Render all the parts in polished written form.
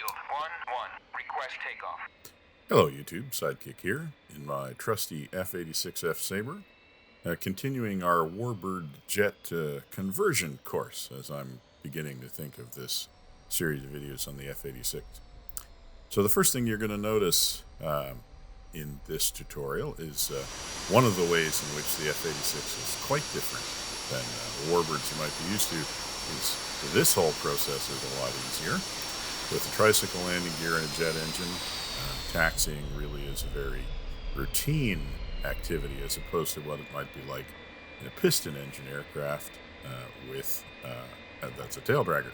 field. 1-1. Request takeoff. Hello YouTube, Sidekick here in my trusty F-86F Sabre, continuing our Warbird jet conversion course as I'm beginning to think of this series of videos on the F-86. So the first thing you're going to notice in this tutorial is one of the ways in which the F-86 is quite different than the Warbirds you might be used to is this whole process is a lot easier. With a tricycle landing gear and a jet engine, taxiing really is a very routine activity as opposed to what it might be like in a piston engine aircraft that's a tail dragger.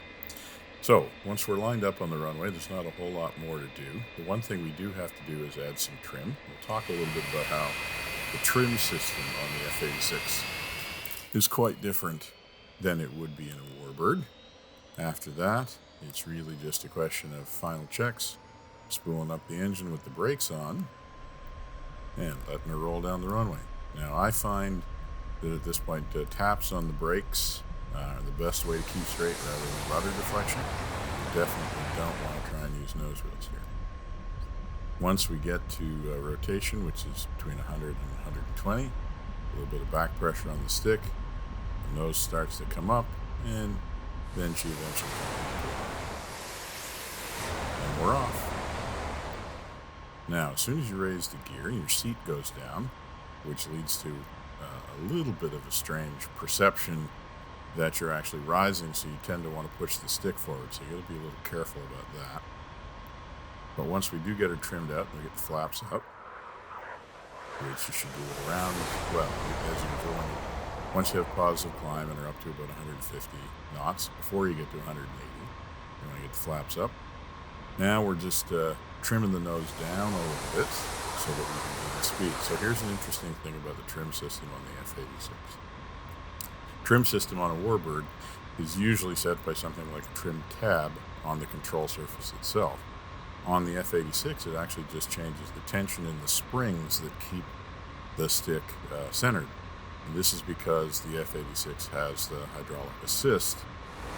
So once we're lined up on the runway, there's not a whole lot more to do. The one thing we do have to do is add some trim. We'll talk a little bit about how the trim system on the F-86 is quite different than it would be in a Warbird. After that, it's really just a question of final checks, spooling up the engine with the brakes on, and letting her roll down the runway. Now, I find that at this point, taps on the brakes are the best way to keep straight rather than rudder deflection. You definitely don't want to try and use nose wheels here. Once we get to rotation, which is between 100 and 120, a little bit of back pressure on the stick, the nose starts to come up, and then she eventually comes up. And we're off. Now, as soon as you raise the gear, your seat goes down, which leads to a little bit of a strange perception that you're actually rising, so you tend to want to push the stick forward, so you got to be a little careful about that. But once we do get her trimmed out, we get the flaps up, which you should do it around, well, as you're going. Once you have positive climb and are up to about 150 knots, before you get to 180, you want to get the flaps up. Now we're just trimming the nose down a little bit so that we can gain speed. So here's an interesting thing about the trim system on the F-86. Trim system on a Warbird is usually set by something like a trim tab on the control surface itself. On the F-86, it actually just changes the tension in the springs that keep the stick centered. And this is because the F-86 has the hydraulic assist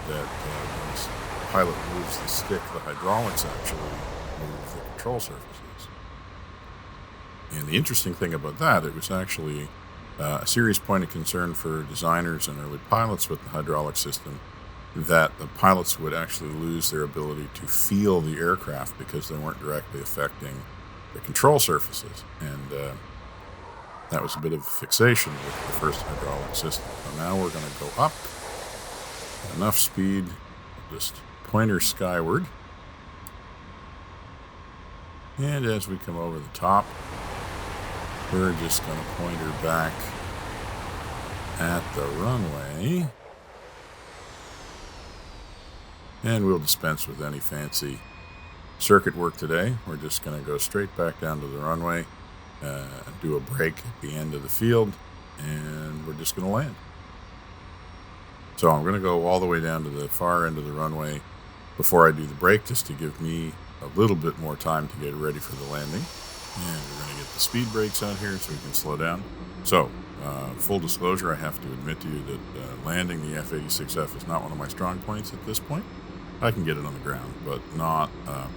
that when the pilot moves the stick, the hydraulics actually move the control surfaces. And the interesting thing about that, it was actually a serious point of concern for designers and early pilots with the hydraulic system, that the pilots would actually lose their ability to feel the aircraft because they weren't directly affecting the control surfaces. And that was a bit of a fixation with the first hydraulic system. So now we're going to go up. Enough speed, just point her skyward. And as we come over the top, we're just going to point her back at the runway. And we'll dispense with any fancy circuit work today. We're just going to go straight back down to the runway, do a break at the end of the field, and we're just going to land. So I'm going to go all the way down to the far end of the runway before I do the break, just to give me a little bit more time to get ready for the landing. And we're going to get the speed brakes out here so we can slow down. So, full disclosure, I have to admit to you that landing the F-86F is not one of my strong points at this point. I can get it on the ground, but not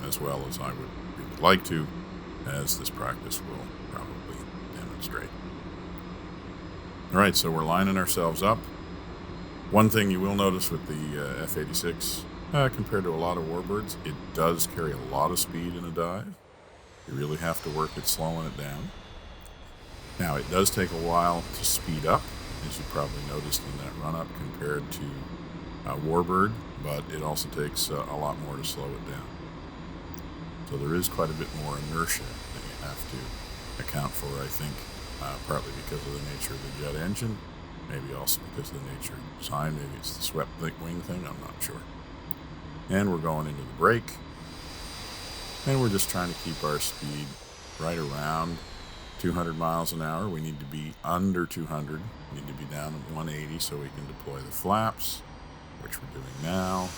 as well as I would really like to, as this practice will probably demonstrate. All right, so we're lining ourselves up. One thing you will notice with the F-86, compared to a lot of Warbirds, it does carry a lot of speed in a dive. You really have to work at slowing it down. Now, it does take a while to speed up, as you probably noticed in that run-up compared to Warbird, but it also takes a lot more to slow it down. So there is quite a bit more inertia that you have to account for, I think, partly because of the nature of the jet engine, maybe also because of the nature of the design, maybe it's the swept wing thing, I'm not sure. And we're going into the break, and we're just trying to keep our speed right around 200 miles an hour. We need to be under 200. We need to be down at 180 so we can deploy the flaps, which we're doing now.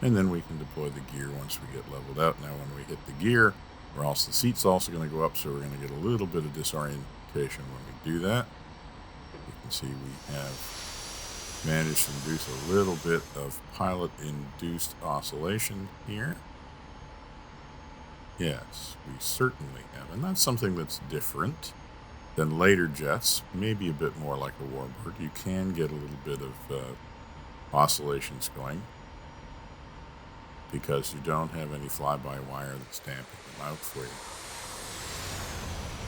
And then we can deploy the gear once we get leveled out. Now when we hit the gear, the seat's also going to go up, so we're going to get a little bit of disorientation when we do that. You can see we have managed to induce a little bit of pilot-induced oscillation here. Yes, we certainly have. And that's something that's different than later jets, maybe a bit more like a Warbird. You can get a little bit of oscillations going because you don't have any fly-by-wire that's damping them out for you.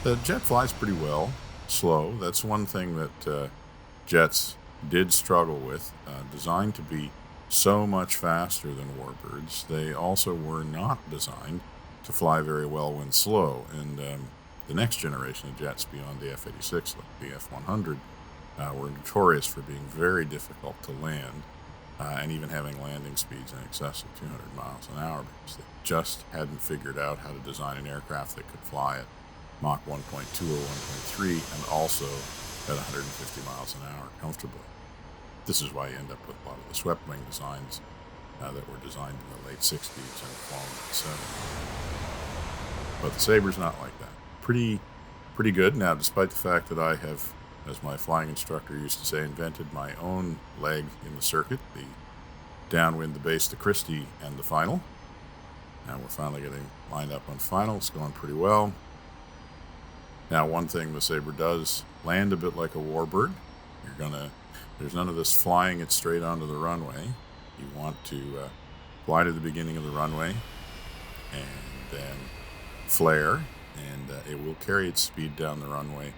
The jet flies pretty well, slow. That's one thing that jets did struggle with, designed to be so much faster than Warbirds. They also were not designed to fly very well when slow, and the next generation of jets beyond the F-86, like the F-100, were notorious for being very difficult to land, and even having landing speeds in excess of 200 miles an hour, because they just hadn't figured out how to design an aircraft that could fly at Mach 1.2 or 1.3 and also at 150 miles an hour comfortably. This is why you end up with a lot of the swept wing designs that were designed in the late 60s and following the 70s. But the Sabre's not like that. Pretty good. Now, despite the fact that I have, as my flying instructor used to say, invented my own leg in the circuit, the downwind, the base, the Christie, and the final. Now we're finally getting lined up on final. It's going pretty well. Now, one thing the Sabre does, land a bit like a Warbird. There's none of this flying it straight onto the runway. You want to fly to the beginning of the runway and then flare, and it will carry its speed down the runway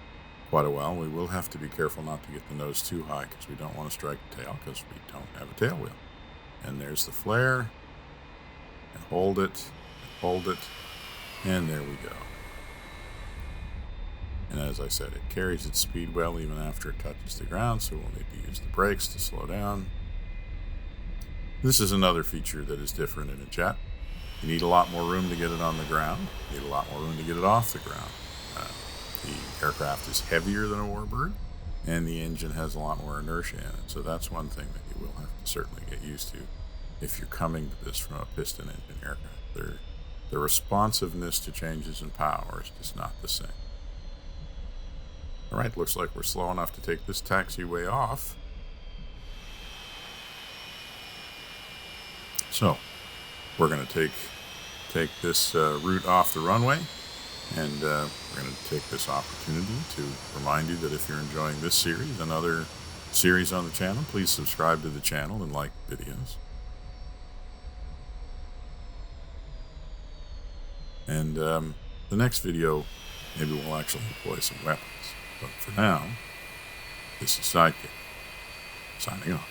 quite a while. We will have to be careful not to get the nose too high because we don't want to strike the tail because we don't have a tail wheel. And there's the flare, and hold it, and there we go. And as I said, it carries its speed well even after it touches the ground, so we'll need to use the brakes to slow down. This is another feature that is different in a jet. You need a lot more room to get it on the ground. You need a lot more room to get it off the ground. The aircraft is heavier than a Warbird, and the engine has a lot more inertia in it. So that's one thing that you will have to certainly get used to if you're coming to this from a piston engine aircraft. The responsiveness to changes in power is just not the same. All right, looks like we're slow enough to take this taxiway off. So we're going to take this route off the runway, and we're going to take this opportunity to remind you that if you're enjoying this series and other series on the channel, please subscribe to the channel and like the videos. And the next video, maybe we'll actually deploy some weapons. But for now, this is Sidekick, signing off.